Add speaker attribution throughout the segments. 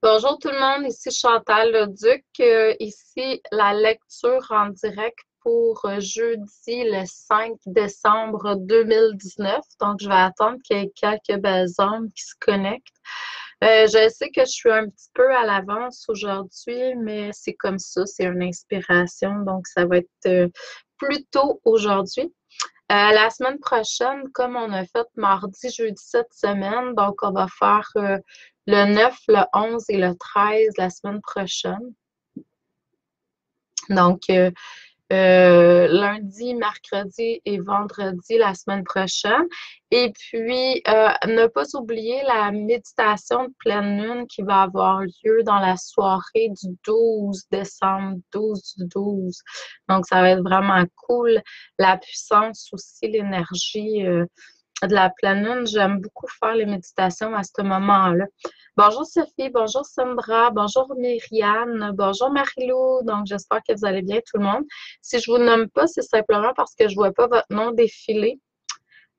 Speaker 1: Bonjour tout le monde, ici Chantal Leduc. Ici la lecture en direct pour jeudi le 5 décembre 2019. Donc, je vais attendre qu'il y ait quelques belles âmes qui se connectent. Je sais que je suis un petit peu à l'avance aujourd'hui, mais c'est comme ça, c'est une inspiration. Donc, ça va être plus tôt aujourd'hui. La semaine prochaine, comme on a fait mardi, jeudi cette semaine, donc on va faire le 9, le 11 et le 13 la semaine prochaine. Donc, lundi, mercredi et vendredi la semaine prochaine. Et puis, ne pas oublier la méditation de pleine lune qui va avoir lieu dans la soirée du 12 décembre, 12 du 12. Donc, ça va être vraiment cool. La puissance aussi, l'énergie de la pleine lune. J'aime beaucoup faire les méditations à ce moment-là. Bonjour Sophie, bonjour Sandra, bonjour Myriane, bonjour Marilou. Donc, j'espère que vous allez bien tout le monde. Si je ne vous nomme pas, c'est simplement parce que je ne vois pas votre nom défiler.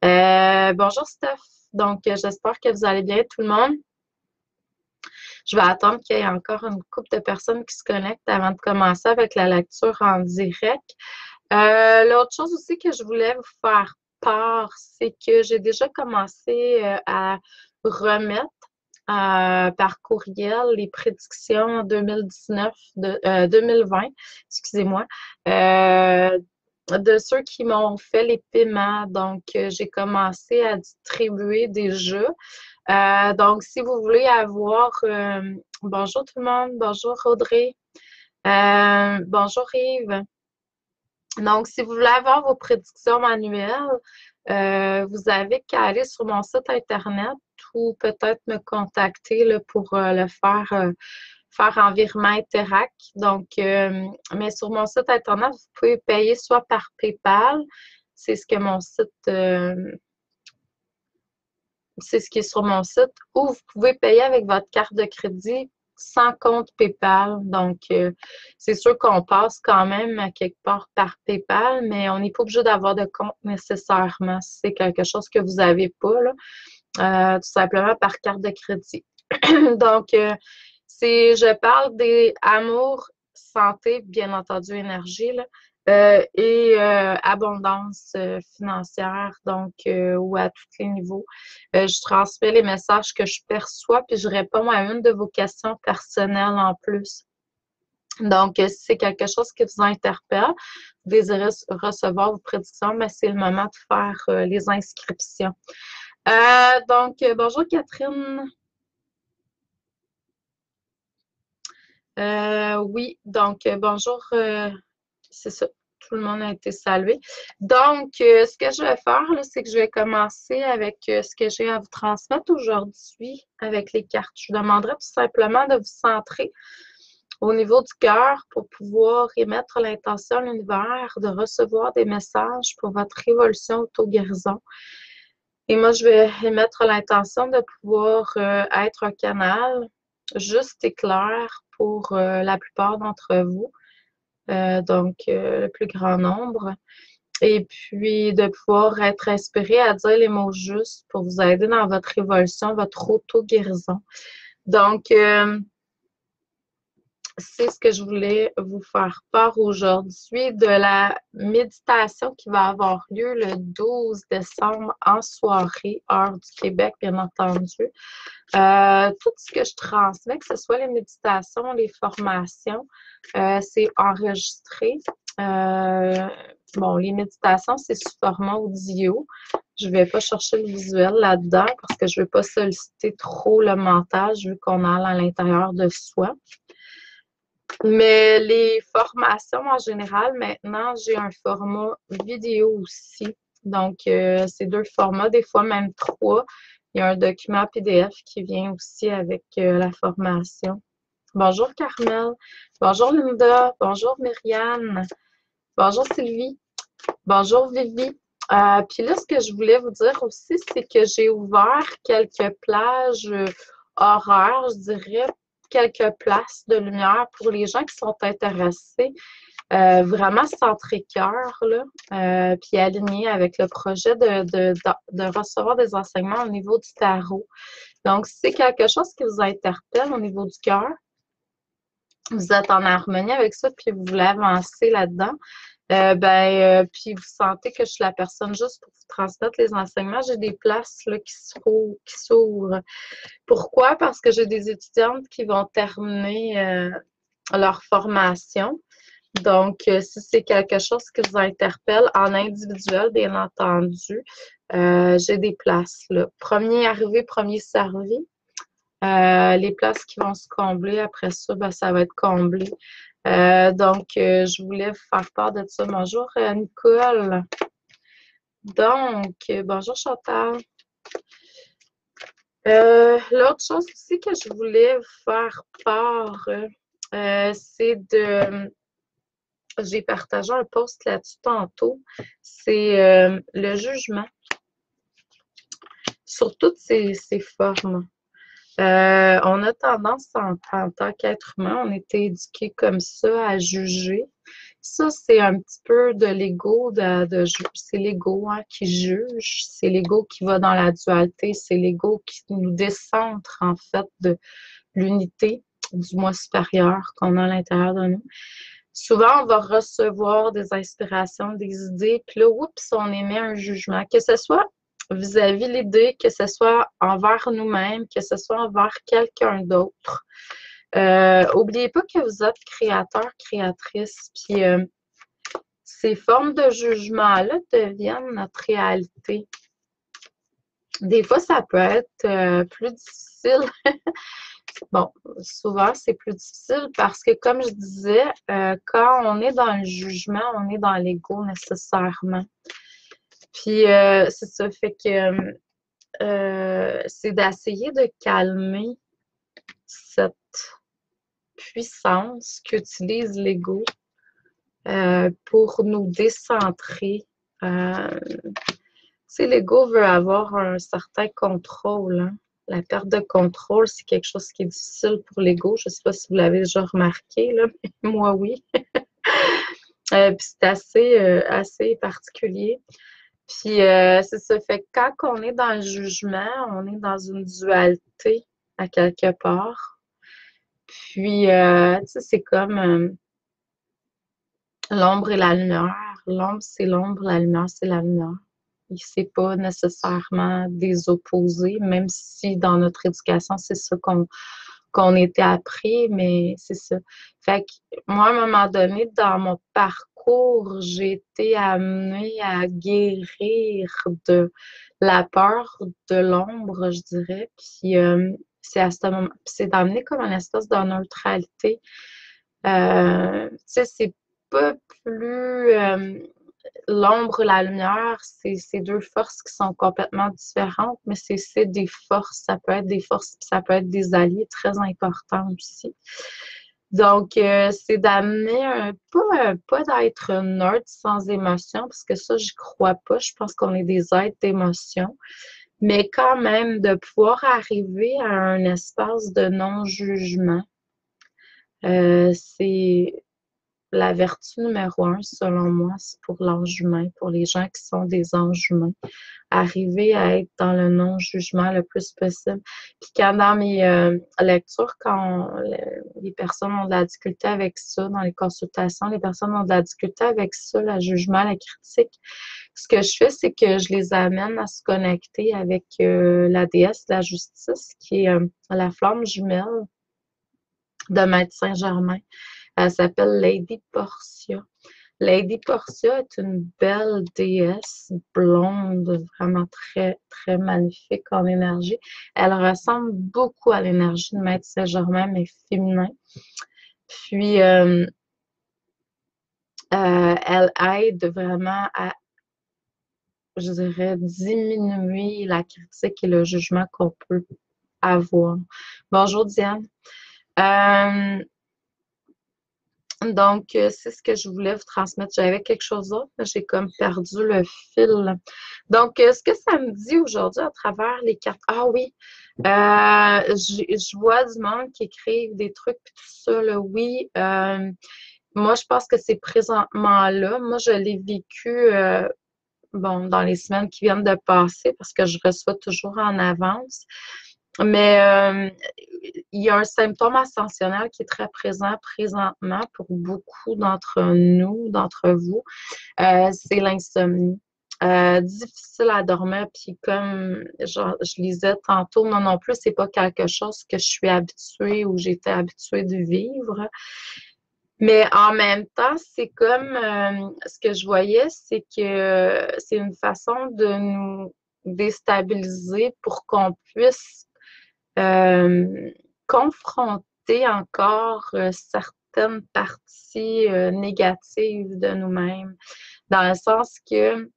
Speaker 1: Bonjour Steph. Donc, j'espère que vous allez bien tout le monde. Je vais attendre qu'il y ait encore une couple de personnes qui se connectent avant de commencer avec la lecture en direct. L'autre chose aussi que je voulais vous faire part, c'est que j'ai déjà commencé à remettre par courriel les prédictions 2020, excusez-moi, de ceux qui m'ont fait les paiements. Donc, j'ai commencé à distribuer des jeux. Donc, si vous voulez avoir... bonjour tout le monde, bonjour Audrey, bonjour Yves. Donc, si vous voulez avoir vos prédictions manuelles, vous avez qu'à aller sur mon site Internet ou peut-être me contacter là, pour le faire en virement Interac. Donc, mais sur mon site Internet, vous pouvez payer soit par PayPal, c'est ce que mon site, c'est ce qui est sur mon site, ou vous pouvez payer avec votre carte de crédit sans compte PayPal. Donc, c'est sûr qu'on passe quand même à quelque part par PayPal, mais on n'est pas obligé d'avoir de compte nécessairement si c'est quelque chose que vous n'avez pas, là, tout simplement par carte de crédit. Donc, je parle des amours, santé, bien entendu, énergie, là, et abondance financière, donc, ou à tous les niveaux. Je transmets les messages que je perçois, puis je réponds à une de vos questions personnelles en plus. Donc, si c'est quelque chose qui vous interpelle, vous désirez recevoir vos prédictions, mais c'est le moment de faire les inscriptions. Donc, bonjour Catherine. Oui, donc bonjour, c'est ça, tout le monde a été salué. Donc, ce que je vais faire, c'est que je vais commencer avec ce que j'ai à vous transmettre aujourd'hui avec les cartes. Je vous demanderai tout simplement de vous centrer au niveau du cœur pour pouvoir émettre l'intention à l'univers de recevoir des messages pour votre évolution auto-guérison. Et moi, je vais émettre l'intention de pouvoir être un canal juste et clair pour la plupart d'entre vous, donc le plus grand nombre. Et puis de pouvoir être inspiré à dire les mots justes pour vous aider dans votre évolution, votre auto-guérison. Donc, c'est ce que je voulais vous faire part aujourd'hui de la méditation qui va avoir lieu le 12 décembre en soirée, heure du Québec, bien entendu. Tout ce que je transmets, que ce soit les méditations, les formations, c'est enregistré. Bon, les méditations, c'est sous format audio. Je ne vais pas chercher le visuel là-dedans parce que je ne veux pas solliciter trop le mental vu qu'on a à l'intérieur de soi. Mais les formations en général, maintenant, j'ai un format vidéo aussi. Donc, c'est 2 formats, des fois même 3. Il y a un document PDF qui vient aussi avec la formation. Bonjour Carmel. Bonjour Linda. Bonjour Myriane. Bonjour Sylvie. Bonjour Vivi. Puis là, ce que je voulais vous dire aussi, c'est que j'ai ouvert quelques plages horaires, je dirais, quelques places de lumière pour les gens qui sont intéressés, vraiment centré cœur, là, puis aligné avec le projet de recevoir des enseignements au niveau du tarot. Donc, si c'est quelque chose qui vous interpelle au niveau du cœur, vous êtes en harmonie avec ça, puis vous voulez avancer là-dedans, puis vous sentez que je suis la personne juste pour vous transmettre les enseignements, j'ai des places là, qui s'ouvrent. Pourquoi? Parce que j'ai des étudiantes qui vont terminer leur formation. Donc, si c'est quelque chose qui vous interpelle en individuel, bien entendu, j'ai des places là. Premier arrivé, premier servi. Les places qui vont se combler, après ça, ben, ça va être comblé. Je voulais vous faire part de ça. Bonjour, Nicole. Donc, bonjour, Chantal. L'autre chose aussi que je voulais vous faire part, c'est de... J'ai partagé un post là-dessus tantôt. C'est le jugement sur toutes ces formes. On a tendance, en tant qu'être humain, on était éduqué comme ça à juger. Ça, c'est un petit peu de l'ego, c'est l'ego hein, qui juge, c'est l'ego qui va dans la dualité, c'est l'ego qui nous décentre en fait de l'unité du moi supérieur qu'on a à l'intérieur de nous. Souvent, on va recevoir des inspirations, des idées, puis là, oups, on émet un jugement, que ce soit vis-à-vis l'idée, que ce soit envers nous-mêmes, que ce soit envers quelqu'un d'autre. N'oubliez pas que vous êtes créateur, créatrice, puis ces formes de jugement-là deviennent notre réalité. Des fois, ça peut être plus difficile. Bon, souvent, c'est plus difficile parce que, comme je disais, quand on est dans le jugement, on est dans l'ego nécessairement. Puis, c'est ça, fait que c'est d'essayer de calmer cette puissance qu'utilise l'ego pour nous décentrer. L'ego veut avoir un certain contrôle. Hein. La perte de contrôle, c'est quelque chose qui est difficile pour l'ego. Je ne sais pas si vous l'avez déjà remarqué, là, mais moi, oui. Puis c'est assez particulier. Puis c'est ça, fait que quand on est dans le jugement, on est dans une dualité à quelque part. Puis, tu sais, c'est comme l'ombre et la lumière. L'ombre, c'est l'ombre, la lumière, c'est la lumière. C'est pas nécessairement des opposés, même si dans notre éducation, c'est ça qu'on était appris, mais c'est ça. Fait que moi, à un moment donné, dans mon parcours, j'ai été amenée à guérir de la peur de l'ombre, je dirais. Puis c'est à ce moment, c'est d'amener comme une espèce de neutralité. Tu sais, c'est pas plus l'ombre et la lumière, c'est deux forces qui sont complètement différentes, mais c'est des forces. Ça peut être des forces, puis ça peut être des alliés très importants aussi. Donc, c'est d'amener pas d'être neutre sans émotion, parce que ça, je crois pas. Je pense qu'on est des êtres d'émotion, mais quand même de pouvoir arriver à un espace de non-jugement. C'est la vertu numéro 1, selon moi, c'est pour l'ange humain, pour les gens qui sont des anges humains. Arriver à être dans le non-jugement le plus possible. Puis quand dans mes lectures, quand les personnes ont de la difficulté avec ça, dans les consultations, les personnes ont de la difficulté avec ça, le jugement, la critique, ce que je fais, c'est que je les amène à se connecter avec la déesse de la justice, qui est la flamme jumelle de Maître Saint-Germain. Elle s'appelle Lady Portia. Lady Portia est une belle déesse blonde, vraiment très, très magnifique en énergie. Elle ressemble beaucoup à l'énergie de Maître Saint-Germain, mais féminin. Puis, elle aide vraiment à, je dirais, diminuer la critique et le jugement qu'on peut avoir. Bonjour Diane. Donc, c'est ce que je voulais vous transmettre. J'avais quelque chose d'autre, mais j'ai comme perdu le fil. Donc, ce que ça me dit aujourd'hui à travers les cartes. Ah oui, je vois du monde qui écrivent des trucs et tout ça. Là. Oui, moi, je pense que c'est présentement là. Moi, je l'ai vécu dans les semaines qui viennent de passer parce que je reçois toujours en avance. Mais il y a un symptôme ascensionnel qui est très présent présentement pour beaucoup d'entre nous, d'entre vous, c'est l'insomnie. Difficile à dormir, puis comme je lisais tantôt, moi non plus, c'est pas quelque chose que je suis habituée ou j'étais habituée de vivre. Mais en même temps, c'est comme ce que je voyais, c'est que c'est une façon de nous déstabiliser pour qu'on puisse euh, confronter encore certaines parties négatives de nous-mêmes, dans le sens que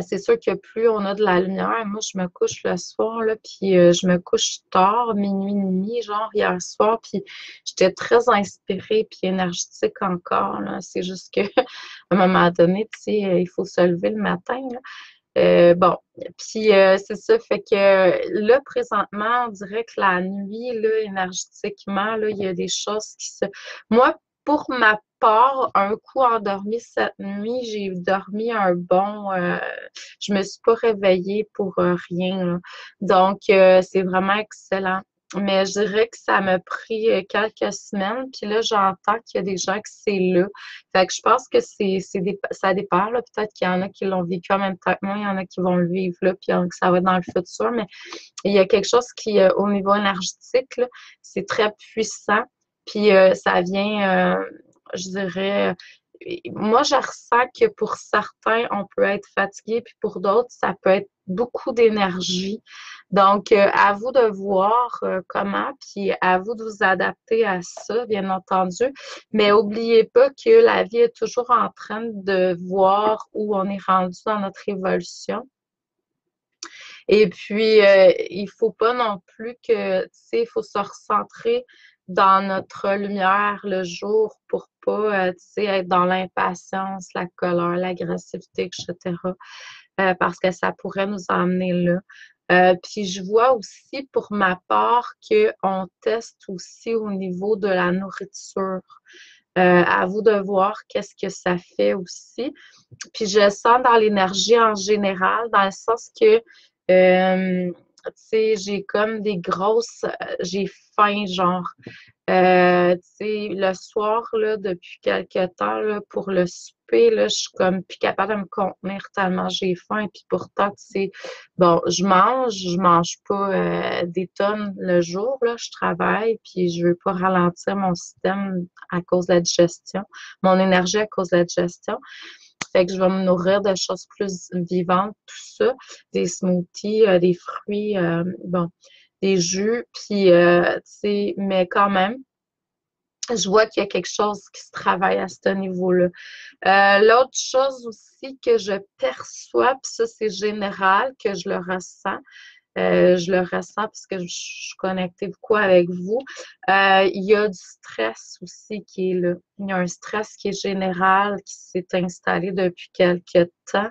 Speaker 1: c'est sûr que plus on a de la lumière, moi je me couche le soir, là, puis je me couche tard, minuit, demi, genre hier soir, puis j'étais très inspirée puis énergétique encore, là. C'est juste que à un moment donné, tu sais, il faut se lever le matin, là. Bon, puis c'est ça, fait que là, présentement, on dirait que la nuit, là, énergétiquement, là, il y a des choses qui se... Moi, pour ma part, un coup endormi cette nuit, j'ai dormi un bon... je me suis pas réveillée pour rien, là. Donc, c'est vraiment excellent. Mais je dirais que ça m'a pris quelques semaines, puis là, j'entends qu'il y a des gens que c'est là. Fait que je pense que ça dépend, là. Peut-être qu'il y en a qui l'ont vécu en même temps que moi, il y en a qui vont le vivre là, puis que ça va être dans le futur. Mais il y a quelque chose qui, au niveau énergétique, là, c'est très puissant. Puis ça vient, je dirais, moi, je ressens que pour certains, on peut être fatigué, puis pour d'autres, ça peut être beaucoup d'énergie. Donc, à vous de voir comment, puis à vous de vous adapter à ça, bien entendu. Mais n'oubliez pas que la vie est toujours en train de voir où on est rendu dans notre évolution. Et puis, il faut pas non plus que, tu sais, il faut se recentrer dans notre lumière le jour pour pas, tu sais, être dans l'impatience, la colère, l'agressivité, etc. Parce que ça pourrait nous emmener là. Puis je vois aussi pour ma part qu'on teste aussi au niveau de la nourriture. À vous de voir qu'est-ce que ça fait aussi. Puis je sens dans l'énergie en général, dans le sens que, tu sais, j'ai comme des grosses, j'ai faim, genre. Tu sais, le soir, là, depuis quelque temps, là, pour le souper, là, je suis comme plus capable de me contenir tellement j'ai faim. Puis pourtant, tu sais, bon, je mange pas des tonnes le jour, là, je travaille, puis je veux pas ralentir mon système à cause de la digestion, mon énergie à cause de la digestion. Fait que je vais me nourrir de choses plus vivantes, tout ça, des smoothies, des fruits, bon, des jus, puis, tu sais, mais quand même, je vois qu'il y a quelque chose qui se travaille à ce niveau-là. L'autre chose aussi que je perçois, puis ça c'est général, que je le ressens parce que je suis connectée beaucoup avec vous. Il y a du stress aussi qui est là. Il y a un stress qui est général, qui s'est installé depuis quelques temps.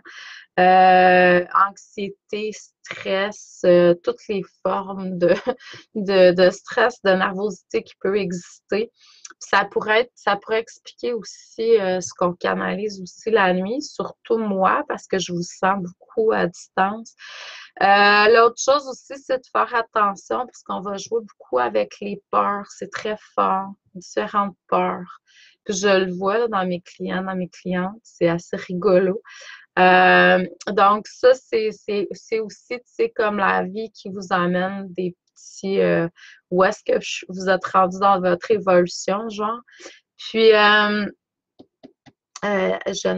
Speaker 1: Anxiété, stress, toutes les formes de stress, de nervosité qui peut exister. Ça pourrait expliquer aussi ce qu'on canalise aussi la nuit, surtout moi, parce que je vous sens beaucoup à distance. L'autre chose aussi, c'est de faire attention parce qu'on va jouer beaucoup avec les peurs. C'est très fort, différentes peurs. Puis je le vois là, dans mes clients, dans mes clientes, c'est assez rigolo. Donc, ça, c'est aussi, tu sais, comme la vie qui vous amène des petits... où est-ce que vous êtes rendu dans votre évolution, genre. Puis, j'en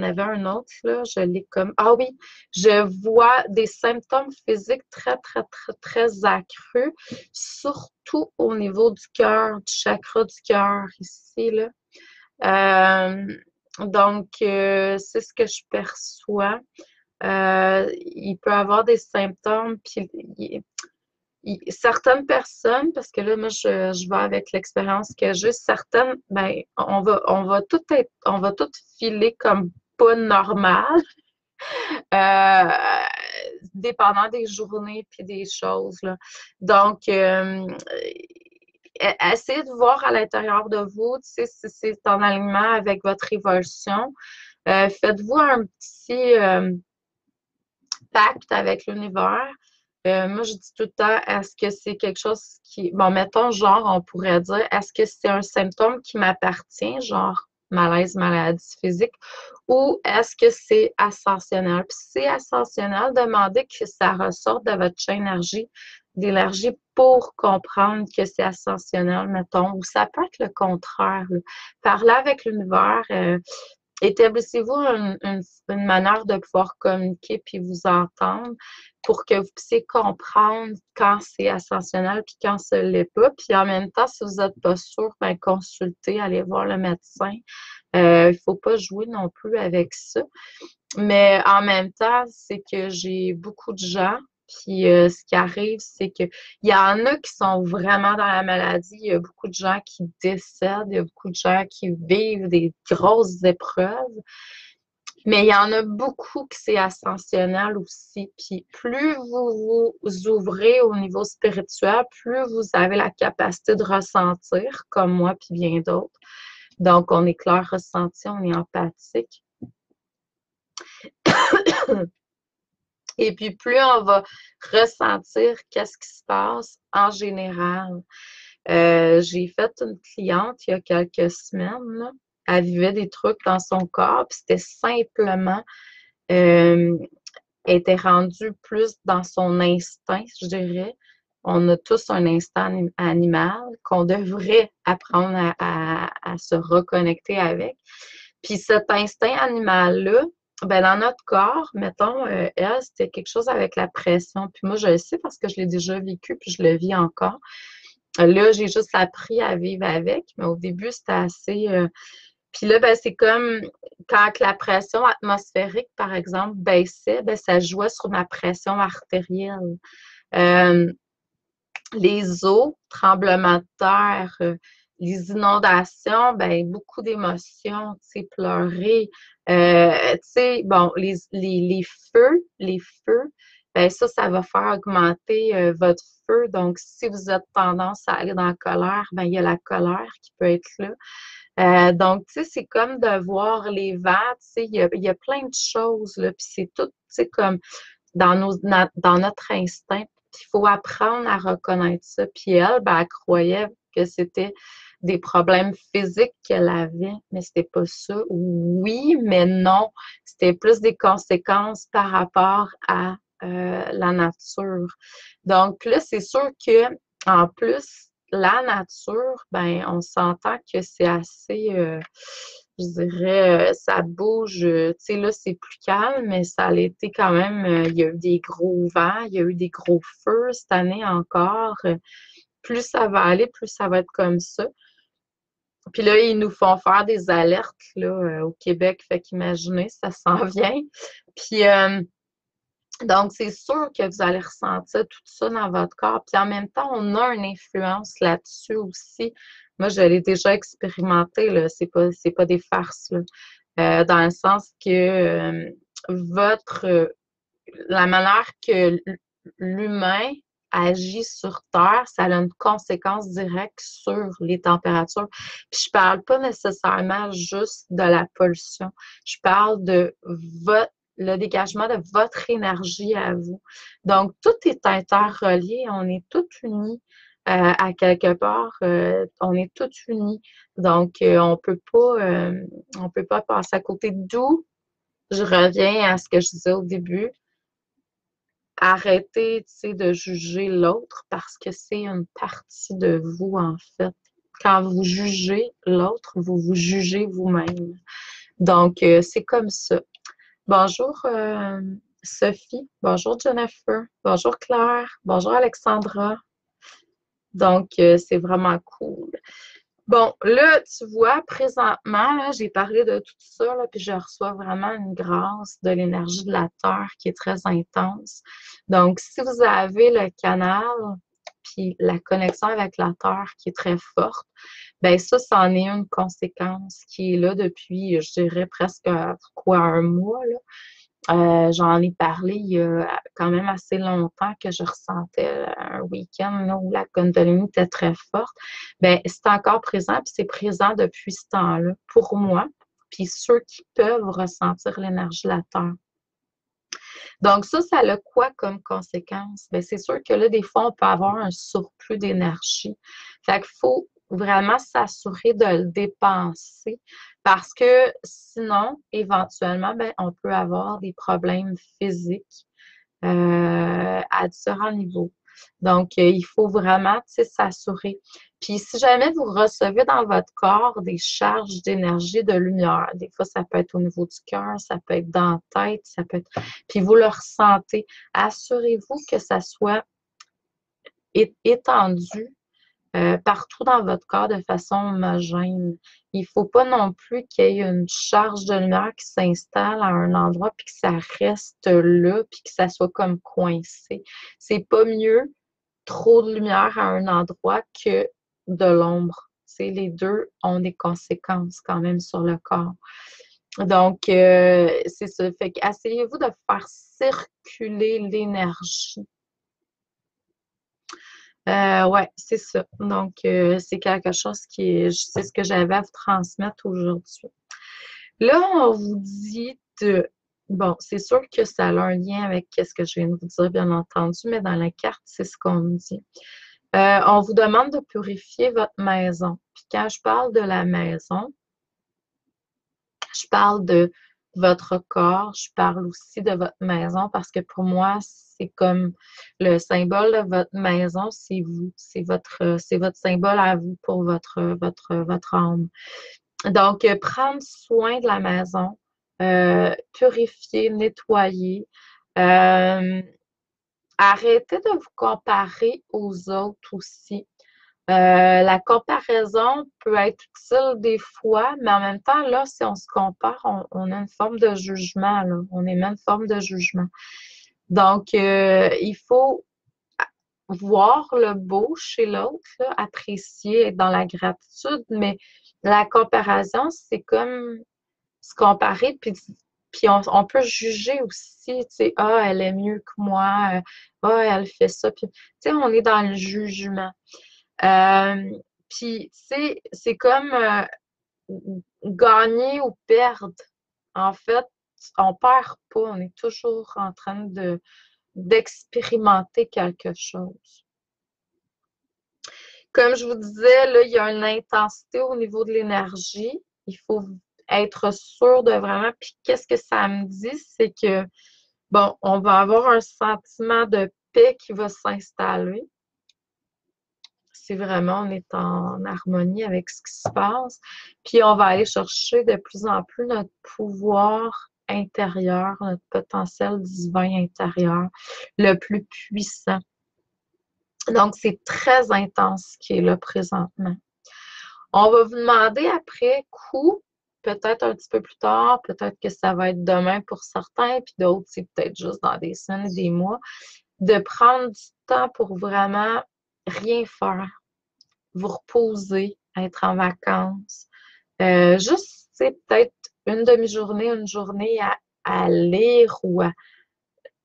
Speaker 1: avais un autre, là, je l'ai comme... Ah oui, je vois des symptômes physiques très, très, très, très accrus, surtout au niveau du cœur, du chakra du cœur, ici, là. Donc, c'est ce que je perçois. Il peut avoir des symptômes, puis certaines personnes, parce que là, moi, je vais avec l'expérience que j'ai, certaines, ben, on va tout filer comme pas normal, euh, dépendant des journées puis des choses, là. Donc, essayez de voir à l'intérieur de vous, tu sais, si c'est en alignement avec votre évolution. Faites-vous un petit pacte avec l'univers. Moi, je dis tout le temps, est-ce que c'est quelque chose qui, bon, mettons, genre, on pourrait dire, est-ce que c'est un symptôme qui m'appartient, genre malaise, maladie physique, ou est-ce que c'est ascensionnel? Puis si c'est ascensionnel, demandez que ça ressorte de votre chaîne d'énergie pour comprendre que c'est ascensionnel, mettons, ou ça peut être le contraire, là. Parler avec l'univers, établissez-vous une manière de pouvoir communiquer puis vous entendre pour que vous puissiez comprendre quand c'est ascensionnel puis quand ce l'est pas. Puis en même temps, si vous n'êtes pas sûr, ben consultez, allez voir le médecin. Il ne faut pas jouer non plus avec ça. Mais en même temps, c'est que j'ai beaucoup de gens, puis ce qui arrive, c'est qu'il y en a qui sont vraiment dans la maladie, il y a beaucoup de gens qui décèdent, il y a beaucoup de gens qui vivent des grosses épreuves, mais il y en a beaucoup qui c'est ascensionnel aussi. Puis plus vous vous ouvrez au niveau spirituel, plus vous avez la capacité de ressentir, comme moi, puis bien d'autres. Donc, on est clair ressenti, on est empathique. Et puis, plus on va ressentir qu'est-ce qui se passe en général. J'ai fait une cliente il y a quelques semaines, là. Elle vivait des trucs dans son corps, puis c'était simplement, elle était rendue plus dans son instinct, je dirais. On a tous un instinct animal qu'on devrait apprendre à se reconnecter avec. Puis cet instinct animal-là, ben dans notre corps, mettons, elle, c'était quelque chose avec la pression. Puis moi, je le sais parce que je l'ai déjà vécu, puis je le vis encore. Là, j'ai juste appris à vivre avec, mais au début, c'était assez. Puis là, ben, c'est comme quand la pression atmosphérique, par exemple, baissait, ben, ça jouait sur ma pression artérielle. Euh, les eaux, tremblements de terre, les inondations, ben beaucoup d'émotions, tu sais, pleurer, tu sais, bon, les feux, ben ça va faire augmenter votre feu. Donc, si vous avez tendance à aller dans la colère, ben il y a la colère qui peut être là. Donc, tu sais, c'est comme de voir les vents, tu sais, il y a plein de choses, là, puis c'est tout, tu sais, comme dans notre instinct. Il faut apprendre à reconnaître ça. Puis elle, ben, elle croyait que c'était des problèmes physiques qu'elle avait, mais c'était pas ça. Oui, mais non. C'était plus des conséquences par rapport à la nature. Donc là, c'est sûr que en plus, la nature, ben, on s'entend que c'est assez, je dirais, ça bouge. Tu sais, là, c'est plus calme, mais ça a été quand même, il y a eu des gros vents, il y a eu des gros feux cette année encore. Plus ça va aller, plus ça va être comme ça. Puis là, ils nous font faire des alertes là, au Québec, fait qu'imaginez, ça s'en vient. Puis donc, c'est sûr que vous allez ressentir tout ça dans votre corps. Puis en même temps, on a une influence là-dessus aussi. Moi, je l'ai déjà expérimenté, là. C'est pas des farces, là. Dans le sens que votre la manière que l'humain agit sur Terre, ça a une conséquence directe sur les températures. Puis je parle pas nécessairement juste de la pollution. Je parle de le dégagement de votre énergie à vous. Donc, tout est interrelié, on est tous unis. À quelque part, on est tous unis. Donc, on peut pas passer à côté, d'où je reviens à ce que je disais au début. Arrêtez, tu sais, de juger l'autre parce que c'est une partie de vous, en fait. Quand vous jugez l'autre, vous vous jugez vous-même. Donc, c'est comme ça. Bonjour, Sophie. Bonjour, Jennifer. Bonjour, Claire. Bonjour, Alexandra. Donc, c'est vraiment cool. Bon, là, tu vois, présentement, là, j'ai parlé de tout ça, là, puis je reçois vraiment une grâce de l'énergie de la Terre qui est très intense. Donc, si vous avez le canal, puis la connexion avec la Terre qui est très forte, ben ça en est une conséquence qui est là depuis, je dirais, presque quoi, un mois, là. J'en ai parlé il y a quand même assez longtemps que je ressentais un week-end là, où la Kundalini était très forte. Ben, c'est encore présent, puis c'est présent depuis ce temps-là pour moi, puis ceux qui peuvent ressentir l'énergie de la Terre. Donc ça a quoi comme conséquence? Bien, c'est sûr que là, des fois, on peut avoir un surplus d'énergie. Fait qu'il faut vraiment s'assurer de le dépenser parce que sinon, éventuellement, bien, on peut avoir des problèmes physiques à différents niveaux. Donc, il faut vraiment, tu sais, s'assurer. Puis, si jamais vous recevez dans votre corps des charges d'énergie, de lumière, des fois, ça peut être au niveau du cœur, ça peut être dans la tête, ça peut être... Puis, vous le ressentez. Assurez-vous que ça soit étendu partout dans votre corps de façon homogène. Il ne faut pas non plus qu'il y ait une charge de lumière qui s'installe à un endroit puis que ça reste là puis que ça soit comme coincé. C'est pas mieux trop de lumière à un endroit que de l'ombre. Les deux ont des conséquences quand même sur le corps. Donc, c'est ça. Fait qu'essayez-vous de faire circuler l'énergie. Ouais, c'est ça. Donc, c'est quelque chose c'est ce que j'avais à vous transmettre aujourd'hui. Là, on vous dit bon, c'est sûr que ça a un lien avec ce que je viens de vous dire, bien entendu, mais dans la carte, c'est ce qu'on nous dit. On vous demande de purifier votre maison. Puis quand je parle de la maison, je parle de votre corps, je parle aussi de votre maison parce que pour moi, c'est comme le symbole de votre maison, c'est vous, c'est votre symbole à vous pour votre âme. Donc, prendre soin de la maison, purifier, nettoyer, arrêtez de vous comparer aux autres aussi. La comparaison peut être utile des fois, mais en même temps, là, si on se compare, on a une forme de jugement, là. On émet une forme de jugement. Donc, il faut voir le beau chez l'autre, apprécier, être dans la gratitude, mais la comparaison, c'est comme se comparer, puis on peut juger aussi, tu sais, ah, elle est mieux que moi, ah, elle fait ça, puis, tu sais, on est dans le jugement. Puis, tu sais, c'est comme gagner ou perdre. En fait, on perd pas, on est toujours en train d'expérimenter quelque chose. Comme je vous disais, là, il y a une intensité au niveau de l'énergie. Il faut être sûr de vraiment. Puis, qu'est-ce que ça me dit? C'est que, bon, on va avoir un sentiment de paix qui va s'installer. C'est vraiment, on est en harmonie avec ce qui se passe. Puis on va aller chercher de plus en plus notre pouvoir intérieur, notre potentiel divin intérieur, le plus puissant. Donc, c'est très intense ce qui est là présentement. On va vous demander après coup, peut-être un petit peu plus tard, peut-être que ça va être demain pour certains, puis d'autres, c'est peut-être juste dans des semaines et des mois, de prendre du temps pour vraiment rien faire, vous reposer, être en vacances. Juste, c'est peut-être une demi-journée, une journée à lire ou à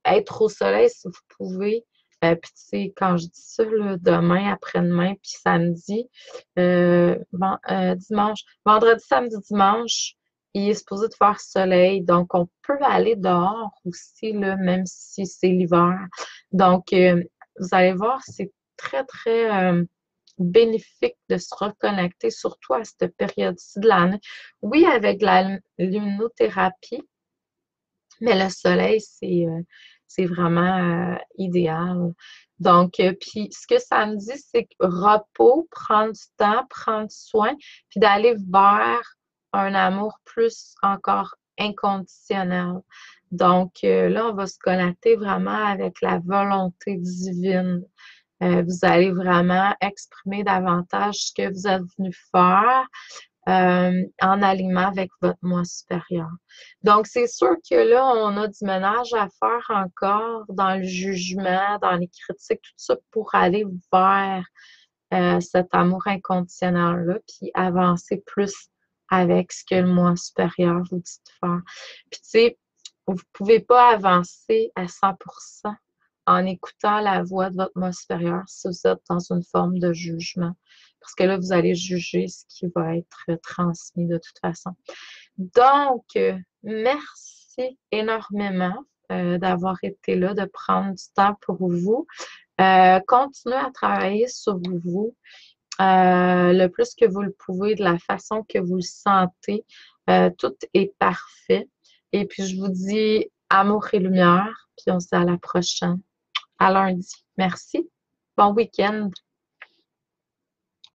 Speaker 1: être au soleil si vous pouvez. Puis, tu sais, quand je dis ça, là, demain, après-demain, puis samedi, dimanche, vendredi, samedi, dimanche, il est supposé de faire soleil. Donc, on peut aller dehors aussi, là, même si c'est l'hiver. Donc, vous allez voir, c'est très, très bénéfique de se reconnecter, surtout à cette période-ci de l'année. Oui, avec la luminothérapie, mais le soleil, c'est vraiment idéal. Donc, puis ce que ça me dit, c'est que repos, prendre du temps, prendre soin, puis d'aller vers un amour plus encore inconditionnel. Donc, là, on va se connecter vraiment avec la volonté divine. Vous allez vraiment exprimer davantage ce que vous êtes venu faire en alignement avec votre moi supérieur. Donc, c'est sûr que là, on a du ménage à faire encore dans le jugement, dans les critiques, tout ça pour aller vers cet amour inconditionnel-là, puis avancer plus avec ce que le moi supérieur vous dit de faire. Puis, tu sais, vous ne pouvez pas avancer à 100% en écoutant la voix de votre moi supérieur si vous êtes dans une forme de jugement. Parce que là, vous allez juger ce qui va être transmis de toute façon. Donc, merci énormément. d'avoir été là, de prendre du temps pour vous. Continuez à travailler sur vous le plus que vous le pouvez, de la façon que vous le sentez. Tout est parfait. Et puis, je vous dis amour et lumière, puis on se dit à la prochaine, à lundi. Merci. Bon week-end.